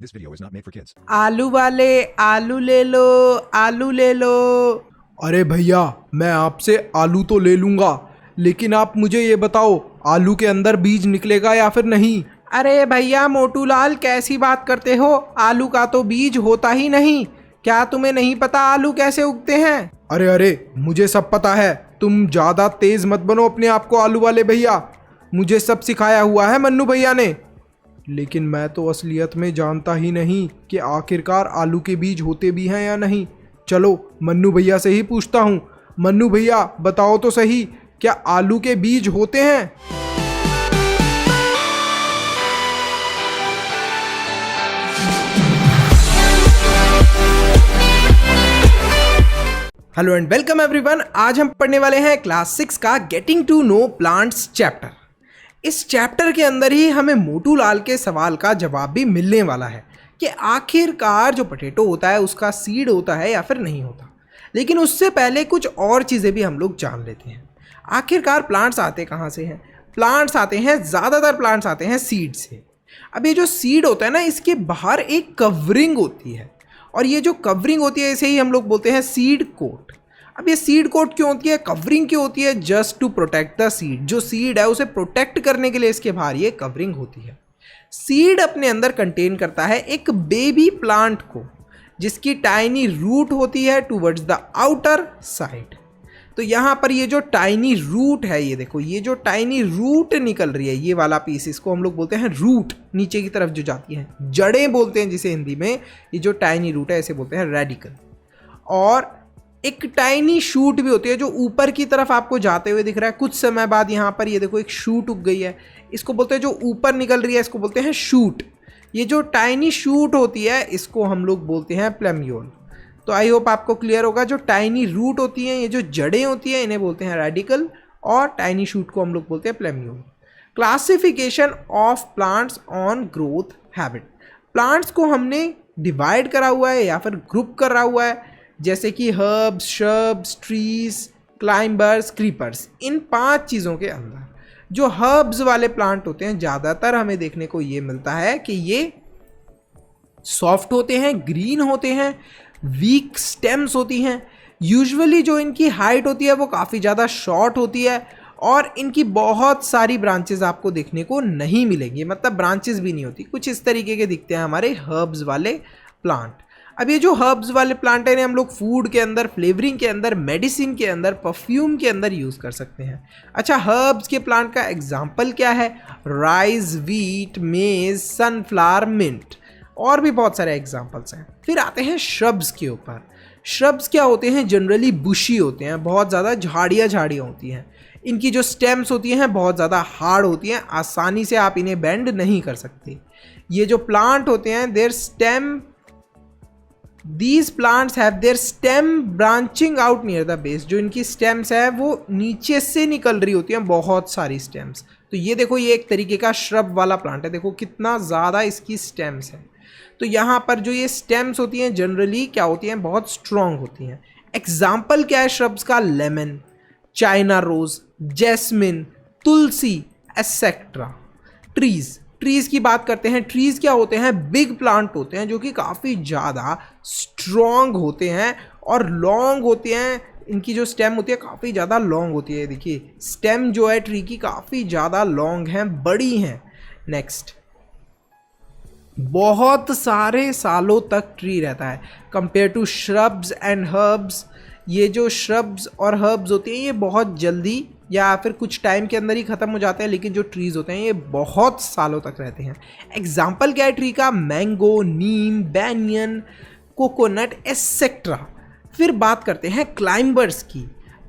This video is not made for kids. आलू वाले आलू ले लो, आलू ले लो। अरे भैया, मैं आपसे आलू तो ले लूंगा, लेकिन आप मुझे ये बताओ आलू के अंदर बीज निकलेगा या फिर नहीं। अरे भैया मोटू लाल, कैसी बात करते हो? आलू का तो बीज होता ही नहीं। क्या तुम्हें नहीं पता आलू कैसे उगते हैं? अरे अरे, मुझे सब पता है। तुम ज़्यादा तेज मत बनो अपने आप को आलू वाले भैया। मुझे सब सिखाया हुआ है मन्नू भैया ने। लेकिन मैं तो असलियत में जानता ही नहीं कि आखिरकार आलू के बीज होते भी हैं या नहीं। चलो मन्नू भैया से ही पूछता हूँ। मन्नू भैया बताओ तो सही, क्या आलू के बीज होते हैं? Hello and welcome everyone. आज हम पढ़ने वाले हैं क्लास 6 का getting to know plants chapter. इस चैप्टर के अंदर ही हमें मोटू लाल के सवाल का जवाब भी मिलने वाला है कि आखिरकार जो पोटैटो होता है उसका सीड होता है या फिर नहीं होता। लेकिन उससे पहले कुछ और चीज़ें भी हम लोग जान लेते हैं। आखिरकार प्लांट्स आते कहाँ से हैं? प्लांट्स आते हैं, ज़्यादातर प्लांट्स आते हैं सीड से। अब ये जो सीड होता है ना, इसके बाहर एक कवरिंग होती है, और ये जो कवरिंग होती है इसे ही हम लोग बोलते हैं सीड कोट। अब ये सीड कोट क्यों होती है, कवरिंग क्यों होती है? Just to protect the seed. जो सीड है उसे प्रोटेक्ट करने के लिए इसके बाहर ये कवरिंग होती है। सीड अपने अंदर कंटेन करता है एक बेबी प्लांट को, जिसकी टाइनी रूट होती है टूवर्ड्स द आउटर साइड। तो यहाँ पर ये जो टाइनी रूट है, ये देखो, ये जो टाइनी रूट निकल रही है, ये वाला पीस, इसको हम लोग बोलते हैं रूट। नीचे की तरफ जो जाती है, जड़ें बोलते हैं जिसे हिंदी में। ये जो टाइनी रूट है इसे बोलते हैं रेडिकल। और एक टाइनी शूट भी होती है जो ऊपर की तरफ आपको जाते हुए दिख रहा है। कुछ समय बाद यहाँ पर ये देखो एक शूट उग गई है, इसको बोलते हैं, जो ऊपर निकल रही है इसको बोलते हैं शूट। ये जो टाइनी शूट होती है इसको हम लोग बोलते हैं प्लेम्यूल। तो आई होप आपको क्लियर होगा। जो टाइनी रूट होती हैं, ये जो जड़ें होती हैं, इन्हें बोलते हैं रेडिकल, और टाइनी शूट को हम लोग बोलते हैं plumule. Classification of plants on growth habit. Plants को हमने डिवाइड करा हुआ है या फिर ग्रुप करा हुआ है, जैसे कि herbs, shrubs, trees, climbers, creepers. इन 5 चीज़ों के अंदर जो हर्ब्स वाले प्लांट होते हैं, ज़्यादातर हमें देखने को ये मिलता है कि ये सॉफ्ट होते हैं, ग्रीन होते हैं, वीक स्टेम्स होती हैं। यूजुअली जो इनकी हाइट होती है वो काफ़ी ज़्यादा शॉर्ट होती है, और इनकी बहुत सारी ब्रांचेस आपको देखने को नहीं मिलेंगी, मतलब ब्रांचेस भी नहीं होती। कुछ इस तरीके के दिखते हैं हमारे हर्ब्स वाले प्लांट। अब ये जो हर्ब्स वाले प्लांट हैं हम लोग फूड के अंदर, फ्लेवरिंग के अंदर, मेडिसिन के अंदर, परफ्यूम के अंदर यूज़ कर सकते हैं। अच्छा, हर्ब्स के प्लांट का एग्जाम्पल क्या है? राइस, व्हीट, मेज, सनफ्लावर, मिंट, और भी बहुत सारे एग्जाम्पल्स हैं। फिर आते हैं श्रब्स के ऊपर। श्रब्स क्या होते हैं? जनरली बुशी होते हैं, बहुत ज़्यादा झाड़ियाँ होती हैं। इनकी जो स्टेम्स होती हैं बहुत ज़्यादा हार्ड होती हैं, आसानी से आप इन्हें बेंड नहीं कर सकते। ये जो प्लांट होते हैं, there stem, These plants have their stem branching out near the base। जो इनकी स्टेम्स है वो नीचे से निकल रही होती हैं, बहुत सारी स्टेम्स। तो ये देखो, ये एक तरीके का श्रब वाला प्लांट है। देखो कितना ज़्यादा इसकी स्टेम्स है। तो यहाँ पर जो ये स्टेम्स होती हैं जनरली क्या होती हैं? बहुत स्ट्रॉन्ग होती हैं। एग्जाम्पल क्या है श्रब्स का? लेमन, चाइना रोज, जैस्मिन, तुलसी, एसेट्रा। ट्रीज़ की बात करते हैं। ट्रीज़ क्या होते हैं? बिग प्लांट होते हैं जो कि काफ़ी ज़्यादा स्ट्रॉन्ग होते हैं और लॉन्ग होते हैं। इनकी जो स्टेम होती है काफ़ी ज़्यादा लॉन्ग होती है। देखिए स्टेम जो है ट्री की काफ़ी ज़्यादा लॉन्ग हैं, बड़ी हैं। नेक्स्ट, बहुत सारे सालों तक ट्री रहता है compare to shrubs and herbs. ये जो श्रब्स और हर्ब्स होते हैं ये बहुत जल्दी या फिर कुछ टाइम के अंदर ही ख़त्म हो जाते हैं, लेकिन जो ट्रीज़ होते हैं ये बहुत सालों तक रहते हैं। एग्जाम्पल क्या है ट्री का? मैंगो, नीम, बैनियन, कोकोनट, एसेट्रा। फिर बात करते हैं क्लाइंबर्स की।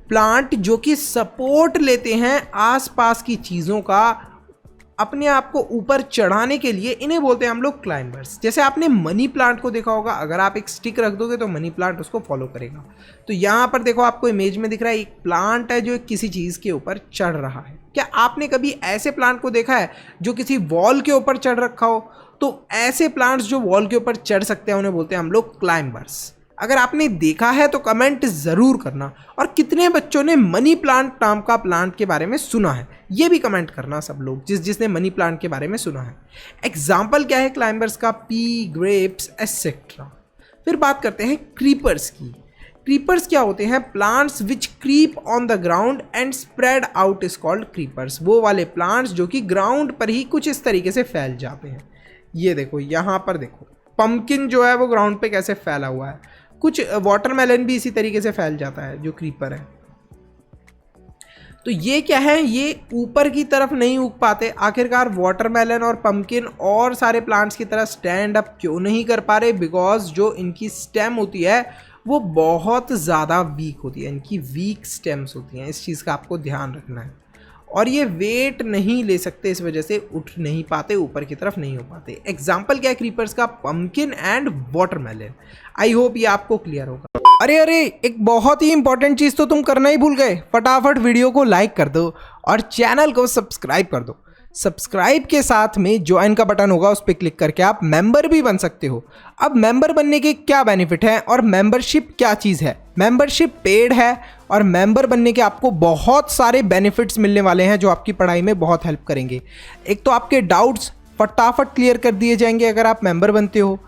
प्लांट जो कि सपोर्ट लेते हैं आसपास की चीज़ों का अपने आप को ऊपर चढ़ाने के लिए, इन्हें बोलते हैं हम लोग क्लाइंबर्स। जैसे आपने मनी प्लांट को देखा होगा, अगर आप एक स्टिक रख दोगे तो मनी प्लांट उसको फॉलो करेगा। तो यहाँ पर देखो आपको इमेज में दिख रहा है एक प्लांट है जो किसी चीज़ के ऊपर चढ़ रहा है। क्या आपने कभी ऐसे प्लांट को देखा है जो किसी वॉल के ऊपर चढ़ रखा हो? तो ऐसे प्लांट्स जो वॉल के ऊपर चढ़ सकते हैं उन्हें बोलते हैं हम लोग क्लाइंबर्स। अगर आपने देखा है तो कमेंट ज़रूर करना। और कितने बच्चों ने मनी प्लांट नाम का प्लांट के बारे में सुना है? ये भी कमेंट करना सब लोग जिसने मनी प्लांट के बारे में सुना है। एग्जाम्पल क्या है क्लाइंबर्स का? P, grapes etcetera. फिर बात करते हैं क्रीपर्स की। क्रीपर्स क्या होते हैं? Plants which creep on the ground and spread out is called creepers. वो वाले प्लांट्स जो कि ग्राउंड पर ही कुछ इस तरीके से फैल जाते हैं। ये देखो यहाँ पर देखो, पम्पकिन जो है वो ग्राउंड पे कैसे फैला हुआ है। कुछ वाटरमेलन भी इसी तरीके से फैल जाता है जो क्रीपर है। तो ये क्या है? ये ऊपर की तरफ नहीं उग पाते। आखिरकार वाटरमेलन और पम्पकिन और सारे प्लांट्स की तरह स्टैंड अप क्यों नहीं कर पा रहे? बिकॉज जो इनकी स्टेम होती है वो बहुत ज़्यादा वीक होती है, इनकी वीक स्टेम्स होती हैं। इस चीज़ का आपको ध्यान रखना है। और ये वेट नहीं ले सकते, इस वजह से उठ नहीं पाते, ऊपर की तरफ नहीं हो पाते। एग्जाम्पल क्या है क्रीपर्स का? Pumpkin and watermelon. I hope ये आपको क्लियर होगा। अरे एक बहुत ही इंपॉर्टेंट चीज़ तो तुम करना ही भूल गए। फटाफट वीडियो को लाइक कर दो और चैनल को सब्सक्राइब कर दो। सब्सक्राइब के साथ में ज्वाइन का बटन होगा, उस पर क्लिक करके आप मेंबर भी बन सकते हो। अब मेंबर बनने के क्या बेनिफिट हैं और मेंबरशिप क्या चीज़ है? मेंबरशिप पेड है और मेंबर बनने के आपको बहुत सारे बेनिफिट्स मिलने वाले हैं जो आपकी पढ़ाई में बहुत हेल्प करेंगे। एक तो आपके डाउट्स फटाफट क्लियर कर दिए जाएंगे अगर आप मेंबर बनते हो।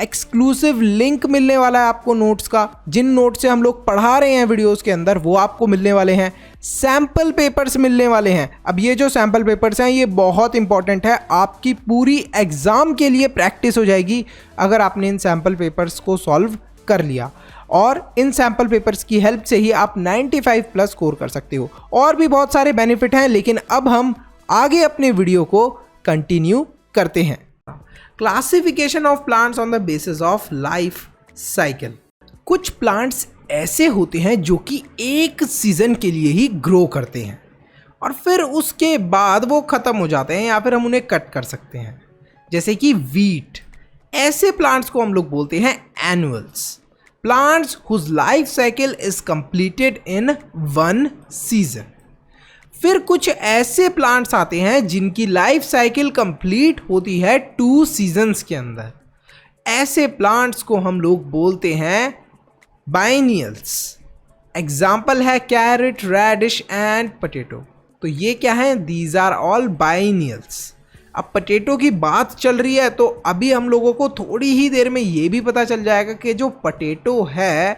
एक्सक्लूसिव लिंक मिलने वाला है आपको नोट्स का, जिन नोट्स से हम लोग पढ़ा रहे हैं वीडियोस के अंदर वो आपको मिलने वाले हैं। सैम्पल पेपर्स मिलने वाले हैं। अब ये जो सैम्पल पेपर्स हैं ये बहुत इंपॉर्टेंट है, आपकी पूरी एग्ज़ाम के लिए प्रैक्टिस हो जाएगी अगर आपने इन सैम्पल पेपर्स को सॉल्व कर लिया। और इन सैम्पल पेपर्स की हेल्प से ही आप 95+ स्कोर कर सकते हो। और भी बहुत सारे बेनिफिट हैं, लेकिन अब हम आगे अपने वीडियो को कंटिन्यू करते हैं। Classification of plants on the basis of life cycle. कुछ प्लांट्स ऐसे होते हैं जो कि एक सीजन के लिए ही ग्रो करते हैं और फिर उसके बाद वो ख़त्म हो जाते हैं या फिर हम उन्हें कट कर सकते हैं, जैसे कि वीट। ऐसे प्लांट्स को हम लोग बोलते हैं annuals. Plants whose life cycle is completed in 1 season. फिर कुछ ऐसे प्लांट्स आते हैं जिनकी लाइफ साइकिल कंप्लीट होती है 2 सीजन्स के अंदर। ऐसे प्लांट्स को हम लोग बोलते हैं बाइनियल्स। एग्जाम्पल है कैरेट, रेडिश एंड पोटैटो। तो ये क्या है? These are all biennials. अब पोटैटो की बात चल रही है तो अभी हम लोगों को थोड़ी ही देर में ये भी पता चल जाएगा कि जो पोटैटो है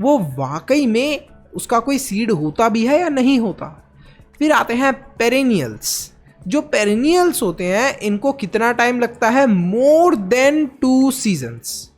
वो वाकई में उसका कोई सीड होता भी है या नहीं होता। फिर आते हैं पेरेनियल्स। जो पेरेनियल्स होते हैं इनको कितना टाइम लगता है? More than 2 seasons.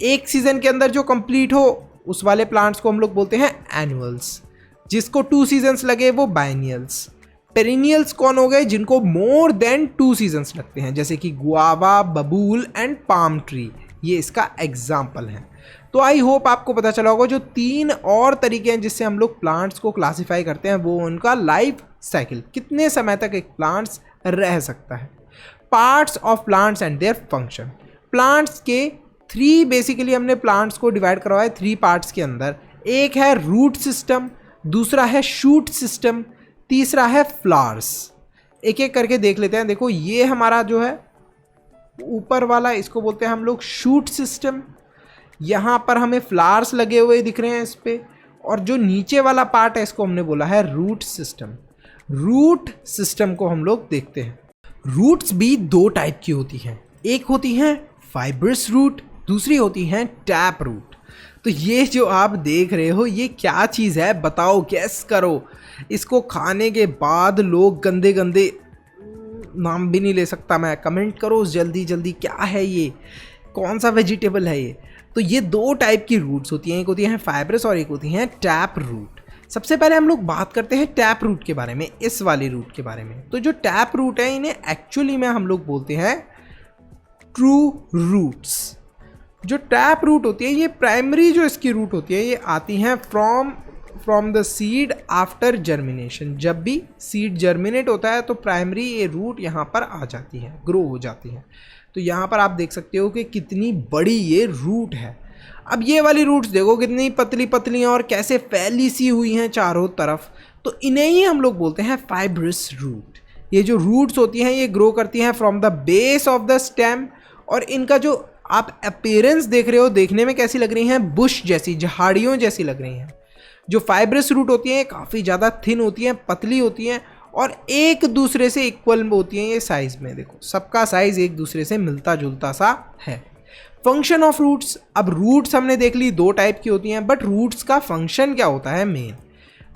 एक सीजन के अंदर जो कंप्लीट हो उस वाले प्लांट्स को हम लोग बोलते हैं एनुअल्स। जिसको 2 सीजन्स लगे वो बाइनियल्स। पेरेनियल्स कौन हो गए? जिनको मोर देन 2 सीजन्स लगते हैं, जैसे कि गुआवा, बबूल एंड पाम ट्री। ये इसका एग्जाम्पल है। तो आई होप आपको पता चला होगा जो 3 और तरीके हैं जिससे हम लोग प्लांट्स को क्लासिफाई करते हैं, वो उनका लाइफ साइकिल, कितने समय तक एक प्लांट्स रह सकता है। Parts of plants and their function. Plants के 3 बेसिकली हमने प्लांट्स को डिवाइड करवाया 3 पार्ट्स के अंदर। एक है रूट सिस्टम, दूसरा है शूट सिस्टम, तीसरा है फ्लावर्स। एक एक करके देख लेते हैं। देखो ये हमारा जो है ऊपर वाला, इसको बोलते हैं हम लोग शूट सिस्टम। यहाँ पर हमें फ्लावर्स लगे हुए दिख रहे हैं इस पे, और जो नीचे वाला पार्ट है इसको हमने बोला है रूट सिस्टम। रूट सिस्टम को हम लोग देखते हैं। रूट्स भी 2 टाइप की होती हैं। एक होती हैं फाइब्रस रूट, दूसरी होती हैं टैप रूट। तो ये जो आप देख रहे हो ये क्या चीज़ है बताओ, गैस करो। इसको खाने के बाद लोग गंदे गंदे, नाम भी नहीं ले सकता मैं, कमेंट करो जल्दी जल्दी क्या है ये, कौन सा वेजिटेबल है ये। तो ये 2 टाइप की रूट्स होती हैं, एक होती हैं फाइब्रस और एक होती हैं टैप रूट। सबसे पहले हम लोग बात करते हैं टैप रूट के बारे में, इस वाली रूट के बारे में। तो जो टैप रूट है इन्हें एक्चुअली में हम लोग बोलते हैं ट्रू रूट्स। जो टैप रूट होती है ये प्राइमरी जो इसकी रूट होती है ये आती हैं from the seed after germination. जब भी सीड जर्मिनेट होता है तो प्राइमरी ये रूट यहाँ पर आ जाती है, ग्रो हो जाती है। तो यहाँ पर आप देख सकते हो कि कितनी बड़ी ये रूट है। अब ये वाली रूट्स देखो कितनी पतली पतली हैं और कैसे फैली सी हुई हैं चारों तरफ। तो इन्हें ही हम लोग बोलते हैं फाइब्रस रूट। ये जो रूट्स होती हैं ये ग्रो करती हैं from the base of the stem, और इनका जो आप अपीयरेंस देख रहे हो, देखने में कैसी लग रही हैं? बुश जैसी, झाड़ियों जैसी लग रही हैं। जो फाइब्रस रूट होती हैं काफ़ी ज़्यादा थिन होती हैं, पतली होती हैं, और एक दूसरे से इक्वल होती हैं ये साइज में। देखो सबका साइज एक दूसरे से मिलता जुलता सा है। फंक्शन ऑफ रूट्स, अब रूट्स हमने देख ली दो टाइप की होती हैं, बट रूट्स का फंक्शन क्या होता है मेन।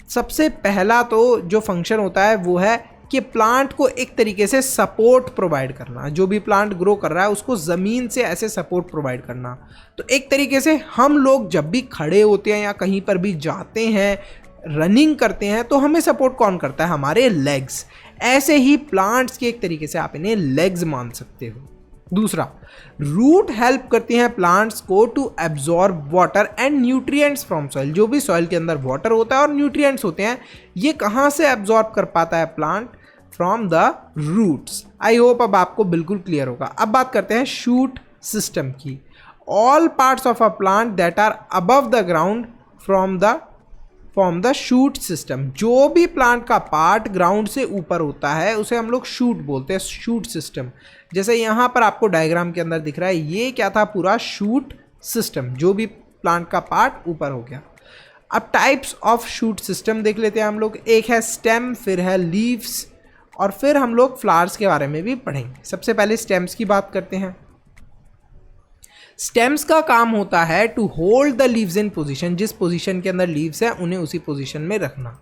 सबसे पहला तो जो फंक्शन होता है वो है कि प्लांट को एक तरीके से सपोर्ट प्रोवाइड करना। जो भी प्लांट ग्रो कर रहा है उसको ज़मीन से ऐसे सपोर्ट प्रोवाइड करना। तो एक तरीके से हम लोग जब भी खड़े होते हैं या कहीं पर भी जाते हैं, रनिंग करते हैं, तो हमें सपोर्ट कौन करता है, हमारे लेग्स। ऐसे ही प्लांट्स के एक तरीके से आप इन्हें लेग्स मान सकते हो। दूसरा, रूट हेल्प करती हैं प्लांट्स को to absorb water and nutrients from soil. जो भी सॉइल के अंदर वाटर होता है और न्यूट्रिएंट्स होते हैं, ये कहाँ से एब्जॉर्ब कर पाता है plant, from the roots. I hope अब आपको बिल्कुल क्लियर होगा। अब बात करते हैं शूट सिस्टम की। All parts of a plant that are above the ground from the shoot system. जो भी प्लांट का पार्ट ग्राउंड से ऊपर होता है उसे हम लोग शूट बोलते हैं, शूट सिस्टम। जैसे यहाँ पर आपको डायग्राम के अंदर दिख रहा है, ये क्या था, पूरा शूट सिस्टम, जो भी प्लांट का पार्ट ऊपर हो गया। अब टाइप्स ऑफ शूट सिस्टम देख लेते हैं हम लोग। एक है स्टेम, फिर है लीव्स, और फिर हम लोग फ्लावर्स के बारे में भी पढ़ेंगे। सबसे पहले स्टेम्स की बात करते हैं। स्टेम्स का काम होता है to hold the leaves in position. जिस पोजीशन के अंदर लीव्स हैं उन्हें उसी पोजीशन में रखना।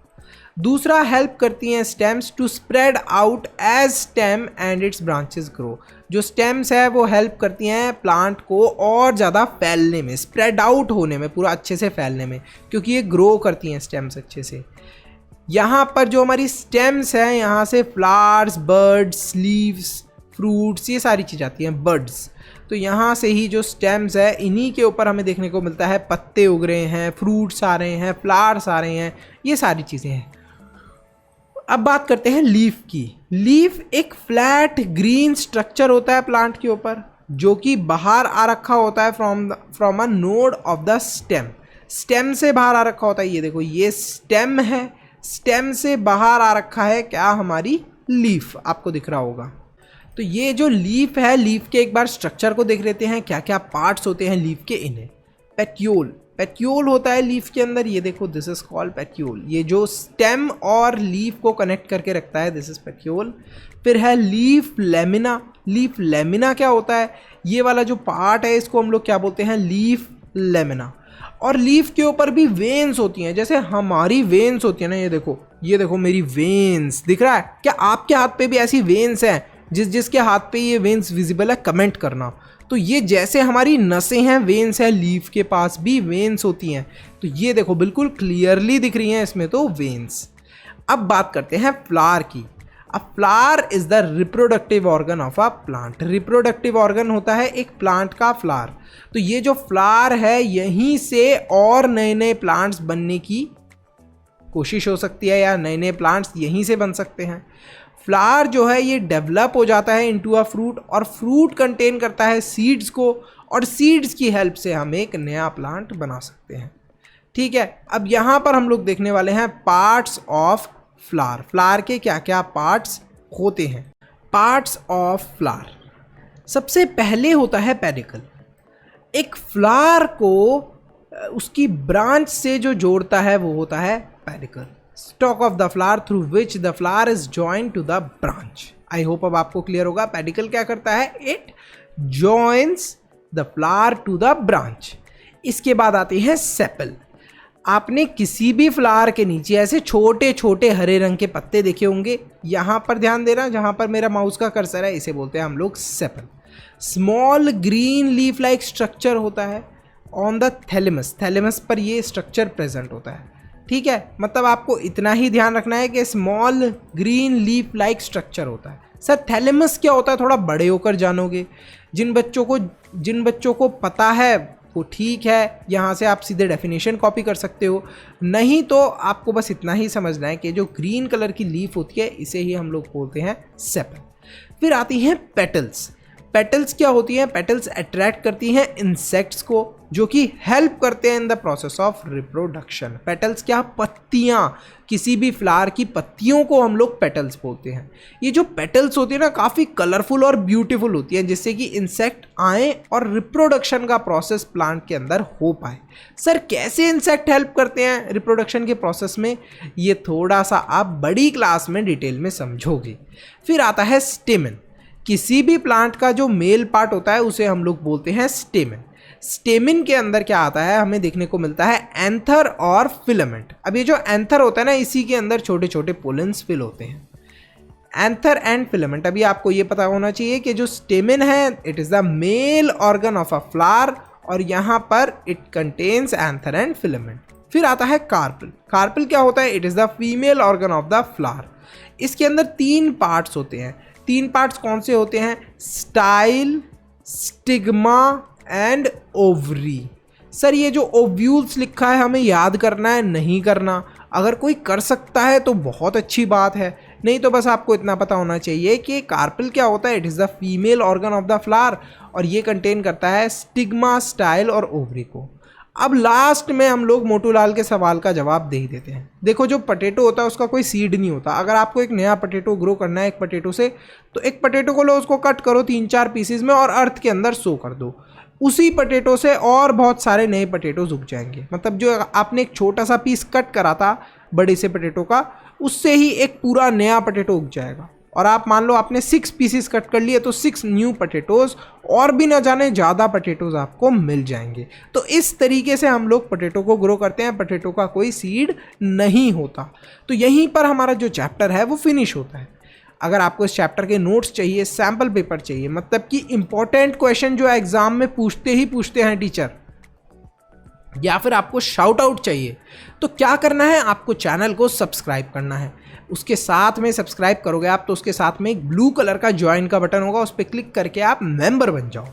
दूसरा, हेल्प करती हैं stems to spread out as stem and its branches grow. जो स्टेम्स है वो हेल्प करती हैं प्लांट को और ज़्यादा फैलने में, स्प्रेड आउट होने में, पूरा अच्छे से फैलने में, क्योंकि ये ग्रो करती हैं स्टेम्स अच्छे से। यहाँ पर जो हमारी स्टेम्स हैं, यहाँ से फ्लावर्स, बर्ड्स, लीव्स, फ्रूट्स, ये सारी चीज़ आती हैं, बर्ड्स। तो यहाँ से ही जो स्टेम्स है, इन्हीं के ऊपर हमें देखने को मिलता है पत्ते उग रहे हैं, फ्रूट्स आ रहे हैं, फ्लावर्स आ रहे हैं, ये सारी चीज़ें हैं। अब बात करते हैं लीफ की। लीफ एक फ्लैट ग्रीन स्ट्रक्चर होता है प्लांट के ऊपर, जो कि बाहर आ रखा होता है from a node of the stem. Stem से बाहर आ रखा होता है। ये देखो, ये स्टेम है, स्टेम से बाहर आ रखा है क्या, हमारी लीफ, आपको दिख रहा होगा। तो ये जो लीफ है, लीफ के एक बार स्ट्रक्चर को देख लेते हैं, क्या क्या पार्ट्स होते हैं लीफ के। इन्हें पेट्यूल, पेट्यूल होता है लीफ के अंदर, ये देखो, दिस इज कॉल्ड पेट्यूल। ये जो स्टेम और लीफ को कनेक्ट करके रखता है, दिस इज पेट्यूल। फिर है लीफ लेमिना। लीफ लेमिना क्या होता है, ये वाला जो पार्ट है इसको हम लोग क्या बोलते हैं, लीफ लेमिना। और लीफ के ऊपर भी वेन्स होती हैं, जैसे हमारी वेन्स होती है ना, ये देखो मेरी वेन्स दिख रहा है क्या, आपके हाथ पे भी ऐसी वेन्स हैं? जिसके हाथ पे ये वेन्स विजिबल है कमेंट करना। तो ये जैसे हमारी नसें हैं, वेन्स है, लीफ के पास भी वेन्स होती हैं। तो ये देखो बिल्कुल क्लियरली दिख रही हैं इसमें तो वेन्स। अब बात करते हैं फ्लावर की। अ flower is the reproductive organ of a plant. Reproductive organ होता है एक प्लांट का फ्लावर। तो ये जो फ्लावर है, यहीं से और नए नए प्लांट्स बनने की कोशिश हो सकती है, या नए नए प्लांट्स यहीं से बन सकते हैं। फ्लावर जो है ये डेवलप हो जाता है इनटू अ फ्रूट, और फ्रूट कंटेन करता है सीड्स को, और सीड्स की हेल्प से हम एक नया प्लांट बना सकते हैं। ठीक है, अब यहाँ पर हम लोग देखने वाले हैं पार्ट्स ऑफ फ्लावर। फ्लावर के क्या क्या पार्ट्स होते हैं। पार्ट्स ऑफ फ्लावर, सबसे पहले होता है पेडिकल। एक फ्लावर को उसकी ब्रांच से जो जोड़ता है वो होता है pedicel. Stalk of the flower through which the flower is joined to the branch. I hope अब आपको क्लियर होगा। पेडिकल क्या करता है, it joins the flower to the branch. इसके बाद आती है सेपल। आपने किसी भी फ्लावर के नीचे ऐसे छोटे छोटे हरे रंग के पत्ते देखे होंगे। यहाँ पर ध्यान देना, जहाँ पर मेरा माउस का कर्सर है, इसे बोलते हैं हम लोग sepal. Small green leaf like structure होता है ऑन द थैलेमस। थैलेमस पर ये स्ट्रक्चर प्रेजेंट होता है। ठीक है, मतलब आपको इतना ही ध्यान रखना है कि small green leaf like structure होता है। सर थैलेमस क्या होता है, थोड़ा बड़े होकर जानोगे। जिन बच्चों को पता है वो ठीक है, यहाँ से आप सीधे डेफिनेशन कॉपी कर सकते हो, नहीं तो आपको बस इतना ही समझना है कि जो ग्रीन कलर की लीफ होती है इसे ही हम लोग बोलते हैं सेपल। फिर आती हैं पेटल्स। पेटल्स क्या होती हैं? पेटल्स अट्रैक्ट करती हैं इंसेक्ट्स को, जो कि हेल्प करते हैं in the process of reproduction. Petals क्या? पत्तियां, किसी भी फ्लावर की पत्तियों को हम लोग पेटल्स बोलते हैं। ये जो पेटल्स होती है ना, काफ़ी कलरफुल और ब्यूटीफुल होती हैं, जिससे कि इंसेक्ट आए और रिप्रोडक्शन का प्रोसेस प्लांट के अंदर हो पाए। सर कैसे इंसेक्ट हेल्प करते हैं रिप्रोडक्शन के प्रोसेस में, ये थोड़ा सा आप बड़ी क्लास में डिटेल में समझोगे। फिर आता है स्टेमन। किसी भी प्लांट का जो मेल पार्ट होता है उसे हम लोग बोलते हैं स्टेमन। स्टेमिन के अंदर क्या आता है? हमें देखने को मिलता है एंथर और फिलामेंट। अब ये जो एंथर होता है ना, इसी के अंदर छोटे छोटे पोलेंस फिल होते हैं, एंथर एंड फिलामेंट। अभी आपको ये पता होना चाहिए कि जो स्टेमिन है it is the male organ of a flower, और यहाँ पर it contains anther and filament. फिर आता है कार्पेल। कार्पेल क्या होता है? It is the female organ of the flower. इसके अंदर 3 पार्ट्स होते हैं। 3 पार्ट्स कौन से होते हैं? Style, stigma and ovary. Sir ये जो ओव्यूल्स लिखा है हमें याद करना है, नहीं करना? अगर कोई कर सकता है तो बहुत अच्छी बात है, नहीं तो बस आपको इतना पता होना चाहिए कि कार्पेल क्या होता है। It is the female organ of the flower, और ये कंटेन करता है स्टिग्मा, स्टाइल और ओवरी को। अब लास्ट में हम लोग मोटू लाल के सवाल का जवाब दे ही देते हैं। देखो, जो पटेटो होता है उसका कोई सीड नहीं होता। अगर आपको एक नया पटेटो ग्रो करना है एक पटेटो से, तो एक पटेटो को लो, उसको कट करो 3-4 पीसेज में और अर्थ के अंदर सो कर दो। उसी पटेटो से और बहुत सारे नए पटेटोज उग जाएंगे। मतलब जो आपने एक छोटा सा पीस कट करा था बड़े से पटेटो का, उससे ही एक पूरा नया पटेटो उग जाएगा। और आप मान लो आपने 6 पीसेस कट कर लिए, तो 6 न्यू पटेटोज, और भी ना जाने ज़्यादा पटेटोज आपको मिल जाएंगे। तो इस तरीके से हम लोग पटेटो को ग्रो करते हैं। पटेटो का कोई सीड नहीं होता। तो यहीं पर हमारा जो चैप्टर है वो फिनिश होता है। अगर आपको इस चैप्टर के नोट्स चाहिए, सैम्पल पेपर चाहिए, मतलब कि इंपॉर्टेंट क्वेश्चन जो एग्जाम में पूछते हैं टीचर, या फिर आपको शाउट आउट चाहिए, तो क्या करना है? आपको चैनल को सब्सक्राइब करना है। उसके साथ में सब्सक्राइब करोगे आप तो उसके साथ में एक ब्लू कलर का ज्वाइन का बटन होगा, उस पर क्लिक करके आप मेंबर बन जाओ।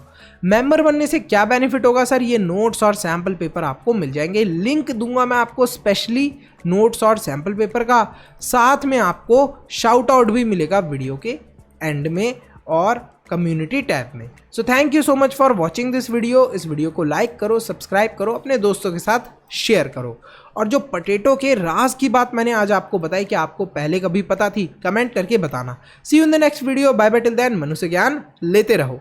मेंबर बनने से क्या बेनिफिट होगा सर? ये नोट्स और सैम्पल पेपर आपको मिल जाएंगे। लिंक दूंगा मैं आपको स्पेशली नोट्स और सैम्पल पेपर का, साथ में आपको शाउट आउट भी मिलेगा वीडियो के एंड में और कम्युनिटी टैब में। So thank you so much for watching this video. इस वीडियो को लाइक करो, सब्सक्राइब करो, अपने दोस्तों के साथ शेयर करो। और जो पटेटो के राज की बात मैंने आज आपको बताई कि आपको पहले कभी पता थी, कमेंट करके बताना। See you in the next video. Bye bye, till then मनुष्य ज्ञान लेते रहो।